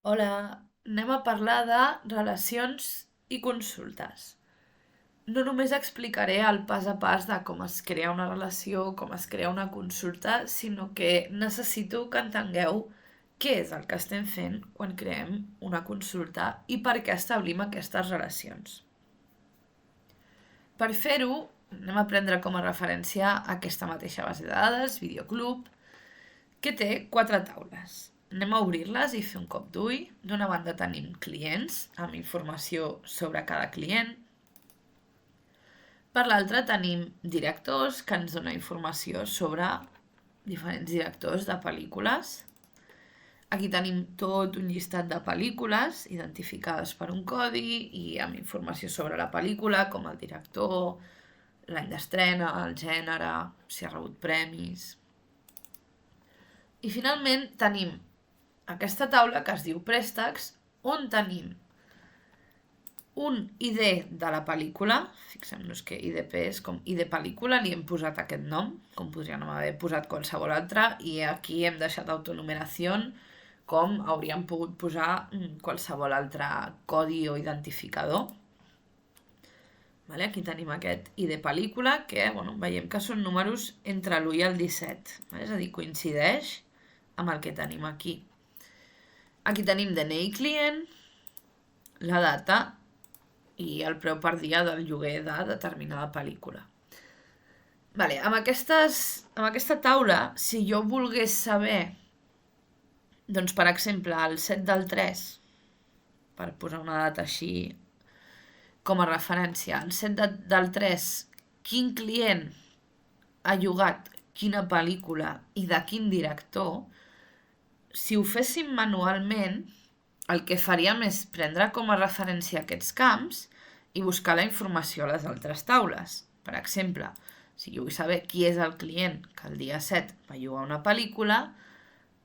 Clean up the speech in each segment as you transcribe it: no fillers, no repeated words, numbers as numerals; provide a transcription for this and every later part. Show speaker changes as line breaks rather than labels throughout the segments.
Hola, anem a parlar de relacions i consultes. No només explicaré el pas a pas de com es crea una relació, com es crea una consulta, sinó que necessito que entengueu què és el que estem fent quan creem una consulta i per què establim aquestes relacions. Per fer-ho, anem a prendre com a referència aquesta mateixa base de dades, Videoclub, que té 4 taules. Anem a obrir-les i fer un cop d'ull. D'una banda tenim clients, amb informació sobre cada client. Per l'altra tenim directors, que ens dona informació sobre diferents directors de pel·lícules. Aquí tenim tot un llistat de pel·lícules identificades per un codi i amb informació sobre la pel·lícula, com el director, l'any d'estrena, el gènere, si ha rebut premis. I finalment tenim aquesta taula que es diu préstecs, on tenim un ID de la pel·lícula. Fixem-nos que IDP és com ID pel·lícula, li hem posat aquest nom, com podríem haver posat qualsevol altre, i aquí hem deixat autonumeració, com hauríem pogut posar qualsevol altre codi o identificador. Vale? Aquí tenim aquest ID pel·lícula, que veiem que són números entre l'1 i el 17, vale? És a dir, coincideix amb el que tenim aquí. Aquí tenim DNI client, la data i el preu per dia del lloguer de determinada pel·lícula. Vale, amb aquesta taula, si jo volgués saber, doncs per exemple, el 7 del 3, per posar una data així com a referència, el 7 del 3, quin client ha llogat quina pel·lícula i de quin director, si ho féssim manualment, el que faríem és prendre com a referència aquests camps i buscar la informació a les altres taules. Per exemple, si jo vull saber qui és el client que el dia 7 va llogar una pel·lícula,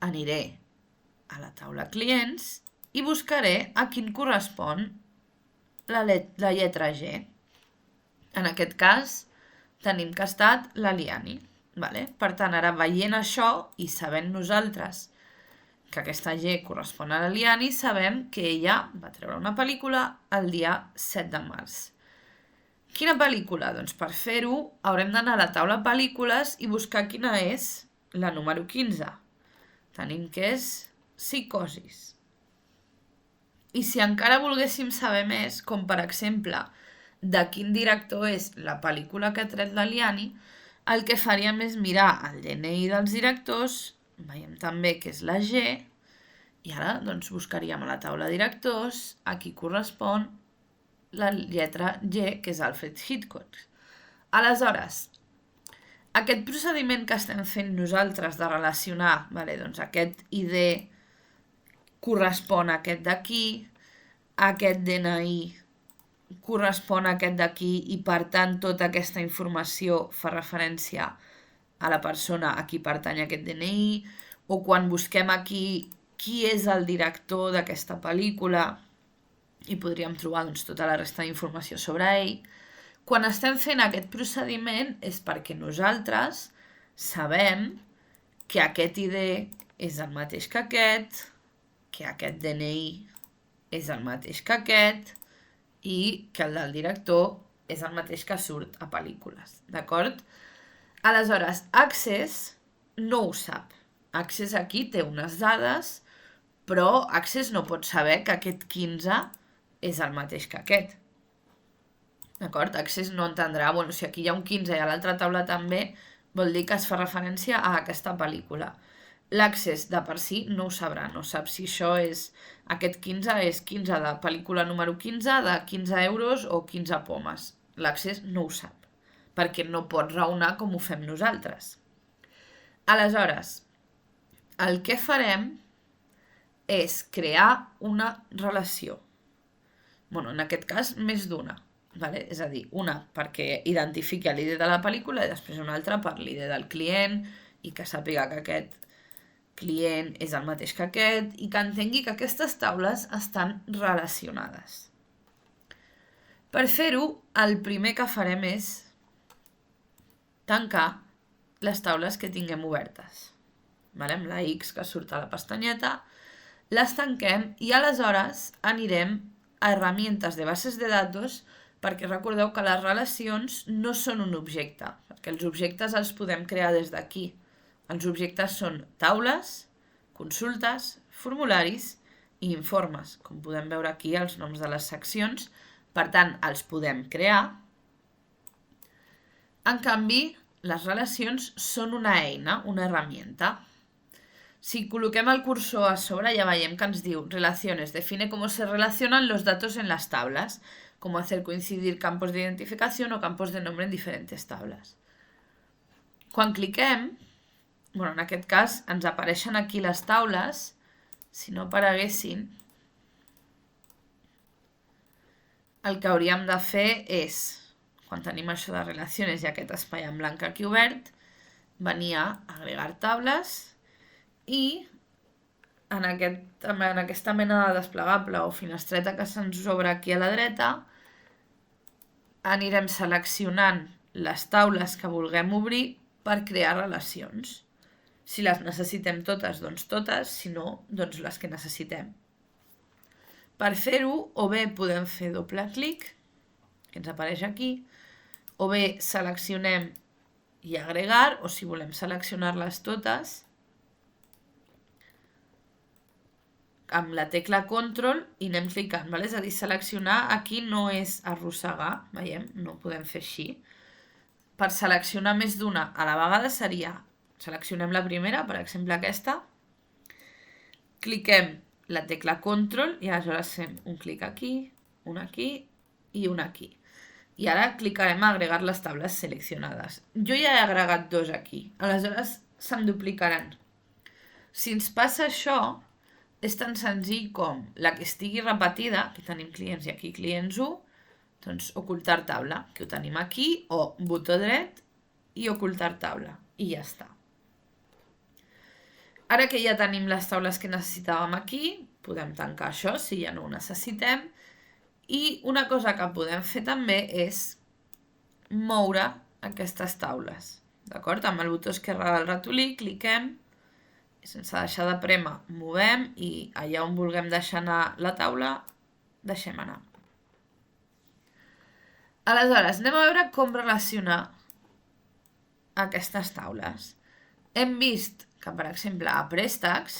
aniré a la taula clients i buscaré a quin correspon la lletra G. En aquest cas, tenim que ha estat la Liani. Vale? Per tant, ara veient això i sabent nosaltres que aquesta G correspon a la Liani, sabem que ella va treure una pel·lícula el dia 7 de març. Quina pel·lícula? Doncs per fer-ho haurem d'anar a la taula pel·lícules i buscar quina és la número 15. Tenim que és Psicosis. I si encara volguéssim saber més, com per exemple de quin director és la pel·lícula que ha tret la Liani, el que faríem és mirar el DNI dels directors, veiem també que és la G, i ara doncs, buscaríem a la taula directors a qui correspon la lletra G, que és Alfred Hitchcock. Aleshores, aquest procediment que estem fent nosaltres de relacionar, doncs aquest ID correspon a aquest d'aquí, aquest DNI correspon a aquest d'aquí i per tant tota aquesta informació fa referència a la persona a qui pertany aquest DNI, o quan busquem aquí qui és el director d'aquesta pel·lícula i podríem trobar tota la resta d'informació sobre ell. Quan estem fent aquest procediment és perquè nosaltres sabem que aquest ID és el mateix que aquest DNI és el mateix que aquest i que el del director és el mateix que surt a pel·lícules, d'acord? Aleshores, Access no ho sap. Access aquí té unes dades, però Access no pot saber que aquest 15 és el mateix que aquest. D'acord? Access no entendrà, si aquí hi ha un 15 i a l'altra taula també, vol dir que es fa referència a aquesta pel·lícula. L'Access de per si no ho sabrà, no sap si això és, aquest 15 és 15 de pel·lícula número 15, de 15 euros o 15 pomes. L'Access no ho sap, perquè no pot raonar com ho fem nosaltres. Aleshores, el que farem és crear una relació. En aquest cas, més d'una. Vale? És a dir, una perquè identifiqui l'ID de la pel·lícula i després una altra per l'ID del client i que sàpiga que aquest client és el mateix que aquest i que entengui que aquestes taules estan relacionades. Per fer-ho, el primer que farem és tancar les taules que tinguem obertes. Vale? Amb la X que surt a la pestanyeta les tanquem i aleshores anirem a herramientes de bases de datos perquè recordeu que les relacions no són un objecte, perquè els objectes els podem crear des d'aquí. Els objectes són taules, consultes, formularis i informes. Com podem veure aquí els noms de les seccions, per tant, els podem crear. En canvi, les relacions són una eina, una herramienta. Si col·loquem el cursor a sobre ja veiem que ens diu relaciones, define cómo se relacionan los datos en las tablas, como hacer coincidir campos de identificación o campos de nombre en diferentes tablas. Quan cliquem, en aquest cas ens apareixen aquí les taules, si no apareguessin, el que hauríem de fer és, quan tenim això de relacions i aquest espai en blanc aquí obert, venir a agregar tables i en aquesta mena de desplegable o finestreta que se'ns obre aquí a la dreta, anirem seleccionant les taules que vulguem obrir per crear relacions. Si les necessitem totes, doncs totes, si no, doncs les que necessitem. Per fer-ho, o bé podem fer doble clic, que ens apareix aquí, o bé seleccionem i agregar, o si volem seleccionar-les totes, amb la tecla control i anem clicant, és a dir, seleccionar aquí no és arrossegar, veiem, no ho podem fer així. Per seleccionar més d'una a la vegada seria, seleccionem la primera, per exemple aquesta, cliquem la tecla control i aleshores fem un clic aquí i un aquí. I ara clicarem a agregar les tables seleccionades. Jo ja he agregat dos aquí, aleshores se'm duplicaran. Si ens passa això, és tan senzill com la que estigui repetida, aquí tenim clients i aquí clients 1, doncs ocultar taula, que ho tenim aquí, o botó dret i ocultar taula, i ja està. Ara que ja tenim les taules que necessitàvem aquí, podem tancar això si ja no ho necessitem, i una cosa que podem fer també és moure aquestes taules, d'acord? Amb el botó esquerre del ratolí cliquem, sense deixar de prémer, movem i allà on vulguem deixar anar la taula, deixem anar. Aleshores, anem a veure com relacionar aquestes taules. Hem vist que, per exemple, a préstecs,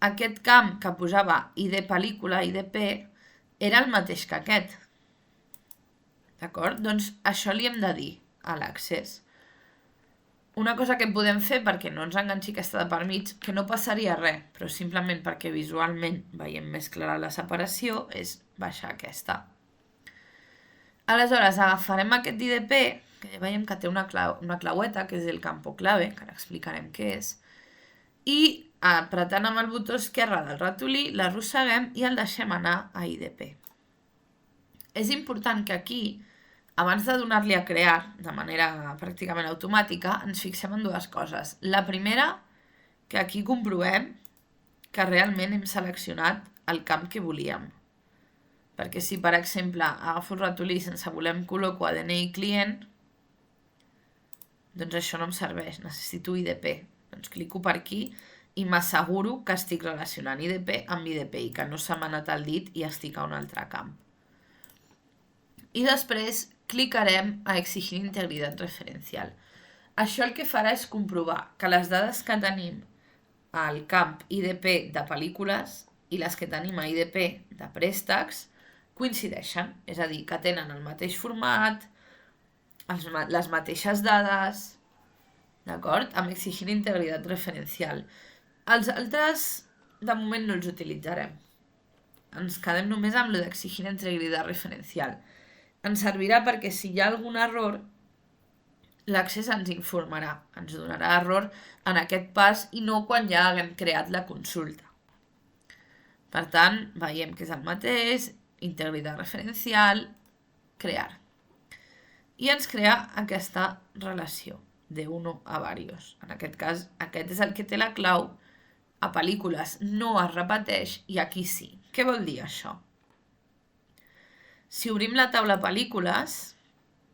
aquest camp que posava ID pel·lícula, IDP, era el mateix que aquest. D'acord? Doncs això li hem de dir a l'accés. Una cosa que podem fer perquè no ens enganxi aquesta de per mig, que no passaria res, però simplement perquè visualment veiem més clara la separació, és baixar aquesta. Aleshores, agafarem aquest IDP, que ja veiem que té una claueta, que és el campo clave, que ara explicarem què és, i apretant amb el botó esquerre del ratolí, l'arrosseguem i el deixem anar a IDP. És important que aquí, abans de donar-li a crear de manera pràcticament automàtica, ens fixem en dues coses. La primera, que aquí comprovem que realment hem seleccionat el camp que volíem. Perquè si, per exemple, agafo el ratolí sense voler em col·loco a DNI client, doncs això no em serveix, necessito IDP. Doncs clico per aquí i m'asseguro que estic relacionant IDP amb IDP i que no se m'ha anat el dit i estic a un altre camp. I després clicarem a exigir integritat referencial. Això el que farà és comprovar que les dades que tenim al camp IDP de pel·lícules i les que tenim a IDP de préstecs coincideixen, és a dir, que tenen el mateix format, les mateixes dades, d'acord? Amb exigir integritat referencial. Els altres, de moment, no els utilitzarem. Ens quedem només amb lo d'exigir integritat referencial. Ens servirà perquè si hi ha algun error, l'accés ens informarà, ens donarà error en aquest pas i no quan ja haguem creat la consulta. Per tant, veiem que és el mateix, integritat referencial, crear. I ens crea aquesta relació de uno a varios. En aquest cas, aquest és el que té la clau, a pel·lícules no es repeteix i aquí sí. Què vol dir això? Si obrim la taula pel·lícules,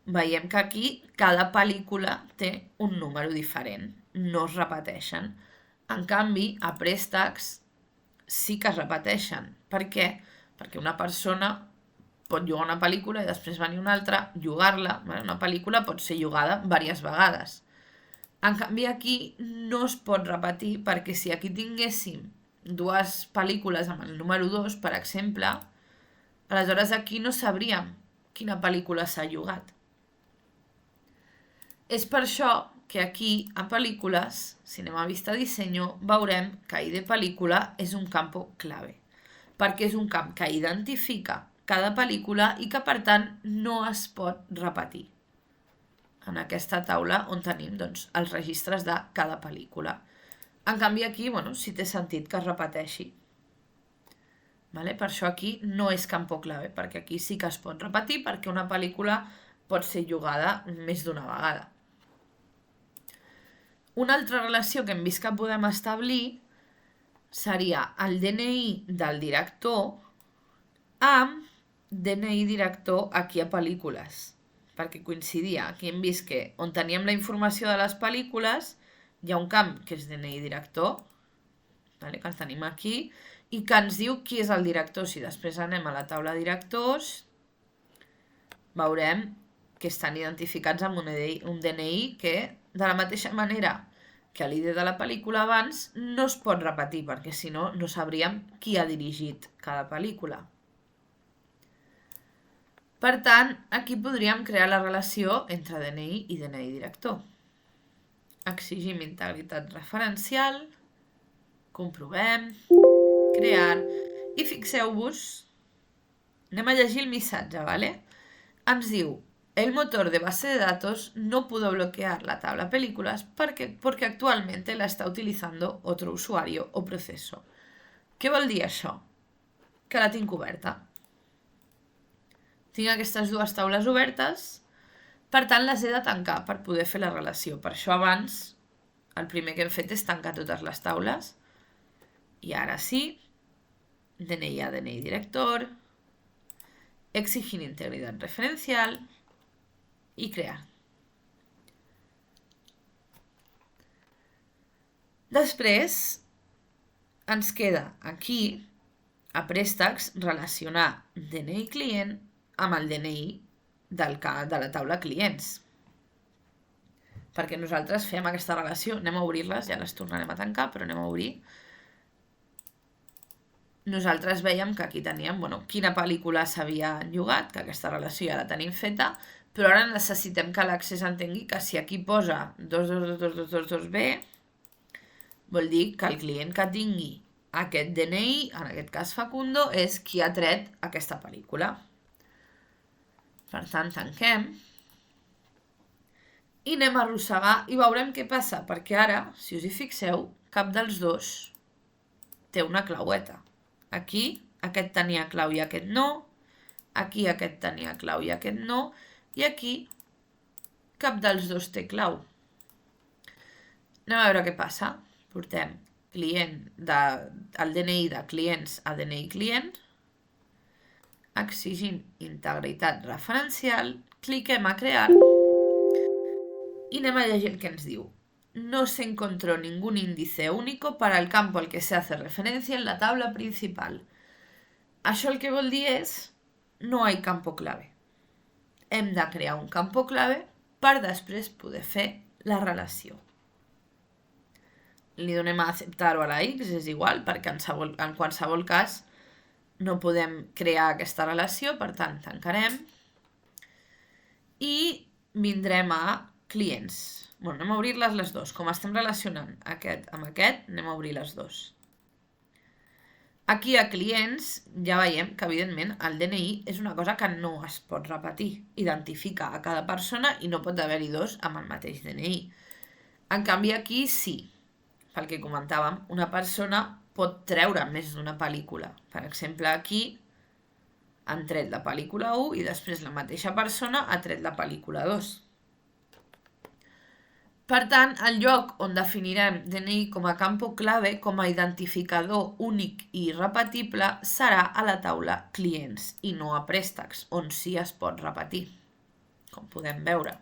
veiem que aquí cada pel·lícula té un número diferent, no es repeteixen. En canvi, a préstecs sí que es repeteixen. Per què? Perquè una persona pot jugar una pel·lícula i després venir una altra, jugar-la. Una pel·lícula pot ser jugada diverses vegades. En canvi, aquí no es pot repetir, perquè si aquí tinguéssim dues pel·lícules amb el número 2, per exemple, aleshores aquí no sabríem quina pel·lícula s'ha jugat. És per això que aquí, a pel·lícules, si anem a vista disseny, veurem que ID pel·lícula és un campo clave, perquè és un camp que identifica cada pel·lícula i que, per tant, no es pot repetir. En aquesta taula on tenim els registres de cada pel·lícula. En canvi, aquí sí té sentit que es repeteixi. Per això aquí no és campo clave, perquè aquí sí que es pot repetir, perquè una pel·lícula pot ser jugada més d'una vegada. Una altra relació que hem vist que podem establir seria el DNI del director amb DNI director aquí a pel·lícules, perquè coincidia. Aquí hem vist que on teníem la informació de les pel·lícules hi ha un camp que és DNI director, que el tenim aquí, i que ens diu qui és el director. Si després anem a la taula de directors, veurem que estan identificats amb un DNI que, de la mateixa manera que l'ID de la pel·lícula abans, no es pot repetir, perquè si no, no sabríem qui ha dirigit cada pel·lícula. Per tant, aquí podríem crear la relació entre DNI i DNI director. Exigim integritat referencial, comprovem, crear, i fixeu-vos, anem a llegir el missatge, ¿vale? Ens diu, el motor de base de datos no pudo bloquear la tabla películas porque actualmente la está utilizando otro usuario o proceso. Què vol dir això? Que la tinc oberta. Tinc aquestes dues taules obertes, per tant les he de tancar per poder fer la relació. Per això abans el primer que hem fet és tancar totes les taules. I ara sí, DNI a DNI director, exigir integridad referencial i crear. Després ens queda aquí, a préstecs, relacionar DNI client amb el DNI de la taula clients. Perquè nosaltres fem aquesta relació, anem a obrir-les, ja les tornarem a tancar, però anem a obrir. Nosaltres veiem que aquí teníem quina pel·lícula s'havia llogat, que aquesta relació ja la tenim feta, però ara necessitem que l'accés entengui que si aquí posa 2222222B, vol dir que el client que tingui aquest DNI, en aquest cas Facundo, és qui ha tret aquesta pel·lícula. Per tant, tanquem. I anem a arrossegar i veurem què passa, perquè ara, si us hi fixeu, cap dels dos té una claueta. Aquí, aquest tenia clau i aquest no. Aquí, aquest tenia clau i aquest no. I aquí, cap dels dos té clau. Anem a veure què passa. Portem el DNI de clients a DNI client. Exigim integritat referencial. Cliquem a crear. Y anem a llegir el que ens diu. No se encontró ningún índice único para el campo al que se hace referencia en la tabla principal. Això el que vol dir és no hay campo clave. Hem de crear un campo clave per després poder fer la relació. Li donem a acceptar o a la X, és igual, perquè en qualsevol cas no podem crear aquesta relació, per tant, tancarem. I vindrem a clients. Anem a obrir-les les dues. Com estem relacionant aquest amb aquest, anem a obrir les dues. Aquí a clients ja veiem que, evidentment, el DNI és una cosa que no es pot repetir. Identifica a cada persona i no pot haver-hi dos amb el mateix DNI. En canvi, aquí sí. Pel que comentàvem, una persona pot treure més d'una pel·lícula. Per exemple, aquí han tret la pel·lícula 1 i després la mateixa persona ha tret la pel·lícula 2. Per tant, el lloc on definirem DNI com a campo clave, com a identificador únic i irrepetible, serà a la taula clients i no a préstecs, on sí es pot repetir, com podem veure,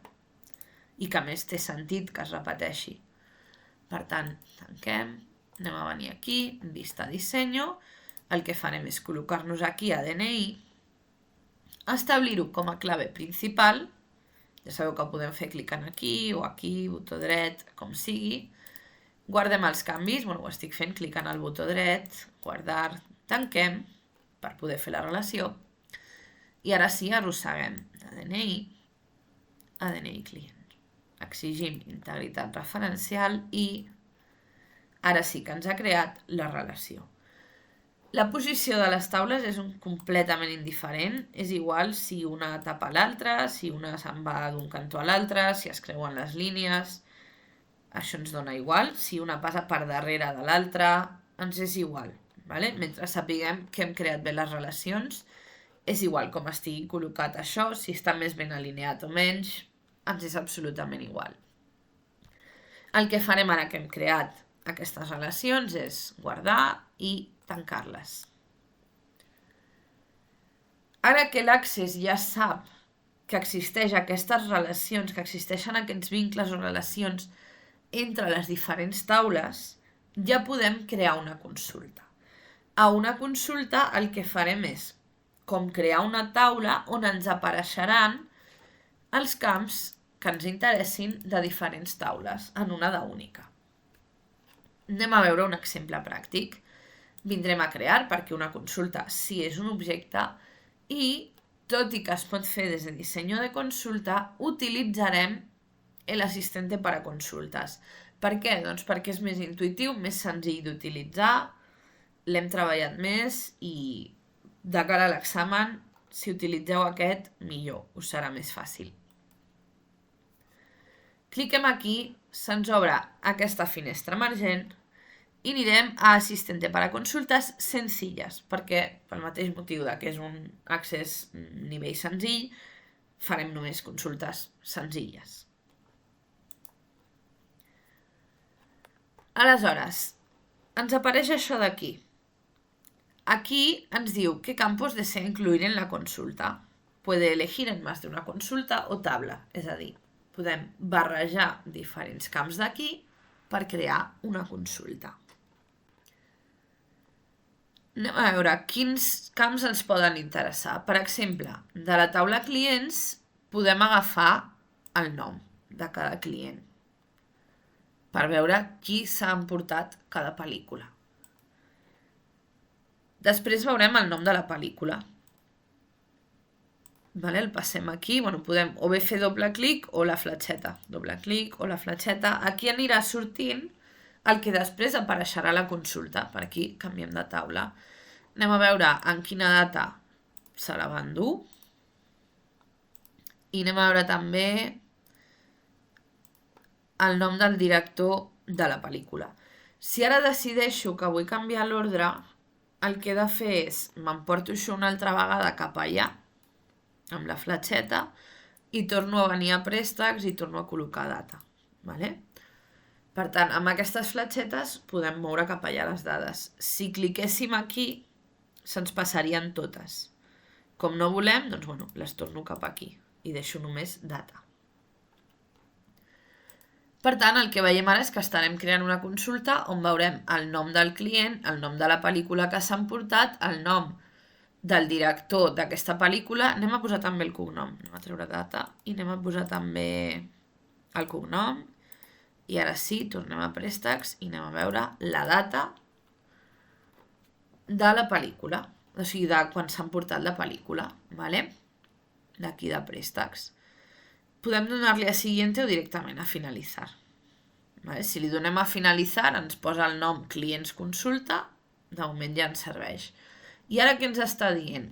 i que a més té sentit que es repeteixi. Per tant, tanquem, Anem a venir aquí, vista diseño, el que farem és col·locar-nos aquí a DNI, establir-ho com a clave principal, ja sabeu que podem fer clicant aquí o aquí, botó dret, com sigui, guardem els canvis, ho estic fent clicant al botó dret, guardar, tanquem, per poder fer la relació, i ara sí arrosseguem de DNI a DNI client. Exigim integritat referencial i ara sí que ens ha creat la relació. La posició de les taules és completament indiferent, és igual si una tapa l'altra, si una se'n va d'un cantó a l'altre, si es creuen les línies, això ens dona igual, si una passa per darrere de l'altra, ens és igual, ¿vale? Mentre sapiguem que hem creat bé les relacions, és igual com estigui col·locat això, si està més ben alineat o menys, ens és absolutament igual. El que farem ara que hem creat aquestes relacions és guardar i tancar-les. Ara que l'Access ja sap que existeix aquestes relacions, que existeixen aquests vincles o relacions entre les diferents taules, ja podem crear una consulta. A una consulta el que farem és com crear una taula on ens apareixeran els camps que ens interessin de diferents taules en una d'única. Anem a veure un exemple pràctic. Vindrem a crear perquè una consulta sí és un objecte i, tot i que es pot fer des de disseny de consulta, utilitzarem l'assistente para consultes. Per què? Doncs perquè és més intuïtiu, més senzill d'utilitzar, l'hem treballat més i de cara a l'examen, si utilitzeu aquest, millor, us serà més fàcil. Cliquem aquí, se'ns obre aquesta finestra emergent i anirem a Assistente para consultes sencilles, perquè pel mateix motiu que és un accés nivell senzill, farem només consultes senzilles. Aleshores, ens apareix això d'aquí. Aquí ens diu qué campos desea incluir en la consulta. Puede elegir en más de una consulta o tabla, és a dir, podem barrejar diferents camps d'aquí per crear una consulta. Anem a veure quins camps ens poden interessar. Per exemple, de la taula clients podem agafar el nom de cada client per veure qui s'ha emportat cada pel·lícula. Després veurem el nom de la pel·lícula. El passem aquí, podem o bé fer doble clic o la fletxeta. Doble clic o la fletxeta. Aquí anirà sortint el que després apareixerà a la consulta. Per aquí canviem de taula. Anem a veure en quina data se la va endur. I anem a veure també el nom del director de la pel·lícula. Si ara decideixo que vull canviar l'ordre, el que he de fer és m'emporto això una altra vegada cap allà, amb la fletxeta, i torno a venir a préstecs i torno a col·locar data. Per tant, amb aquestes fletxetes podem moure cap allà les dades. Si cliquéssim aquí, se'ns passarien totes. Com no volem, doncs les torno cap aquí i deixo només data. Per tant, el que veiem ara és que estarem creant una consulta on veurem el nom del client, el nom de la pel·lícula que s'ha emportat, el nom del director d'aquesta pel·lícula. Anem a posar també el cognom. Anem a treure data i anem a posar també el cognom. I ara sí, tornem a préstecs i anem a veure la data de la pel·lícula. O sigui, de quan s'ha emportat la pel·lícula. D'aquí de préstecs. Podem donar-li a siguiente o directament a finalitzar. Si li donem a finalitzar, ens posa el nom clients consulta. De moment ja ens serveix. I ara què ens està dient?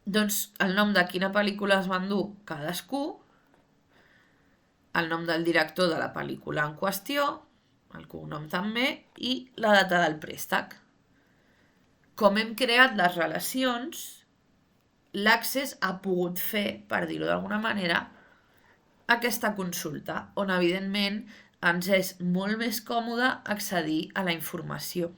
Doncs el nom de quina pel·lícula es va endur cadascú, el nom del director de la pel·lícula en qüestió, el cognom també, i la data del préstec. Com hem creat les relacions, l'Access ha pogut fer, per dir-ho d'alguna manera, aquesta consulta, on evidentment ens és molt més còmode accedir a la informació.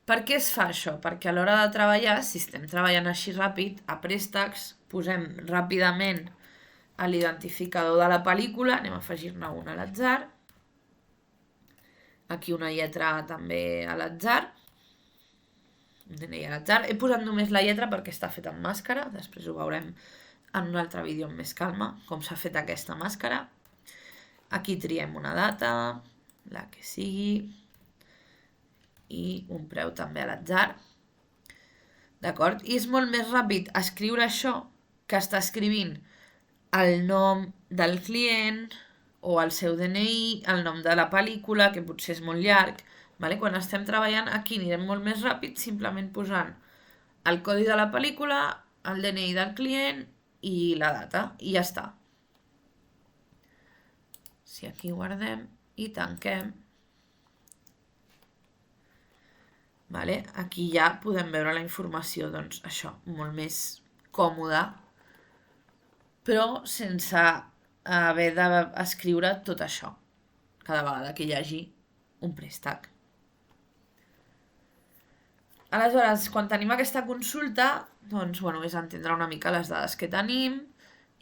Per què es fa això? Perquè a l'hora de treballar, si estem treballant així ràpid, a préstecs, posem ràpidament a l'identificador de la pel·lícula, anem a afegir-ne un a l'atzar, Aquí una lletra també a l'atzar. Un DNI a l'atzar. He posat només la lletra perquè està feta amb màscara. Després ho veurem en un altre vídeo amb més calma, com s'ha fet aquesta màscara. Aquí triem una data, la que sigui, i un preu també a l'atzar. D'acord? I és molt més ràpid escriure això que estar escrivint el nom del client o el seu DNI, el nom de la pel·lícula, que potser és molt llarg. Vale? Quan estem treballant aquí anirem molt més ràpid simplement posant el codi de la pel·lícula, el DNI del client i la data, i ja està. Si aquí guardem i tanquem, vale? Aquí ja podem veure la informació, doncs això, molt més còmoda, però sense haver d'escriure tot això cada vegada que hi hagi un préstec. Aleshores, quan tenim aquesta consulta, doncs, bueno, és entendre una mica les dades que tenim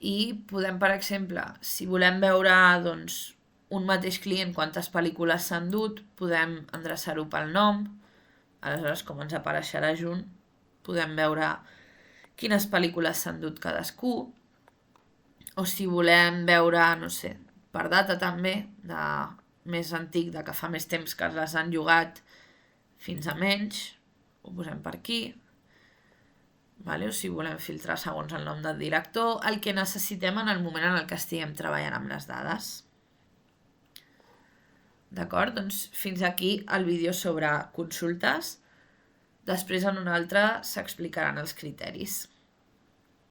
i podem, per exemple, si volem veure doncs, un mateix client quantes pel·lícules s'han dut, podem endreçar-ho pel nom. Aleshores, com ens apareixerà junt, podem veure quines pel·lícules s'han dut cadascú. O si volem veure, no sé, per data també, de més antic, de que fa més temps que les han llogat fins a menys, ho posem per aquí. Vale? O si volem filtrar segons el nom del director, el que necessitem en el moment en el que estiguem treballant amb les dades. D'acord? Doncs fins aquí el vídeo sobre consultes. Després en un altre s'explicaran els criteris.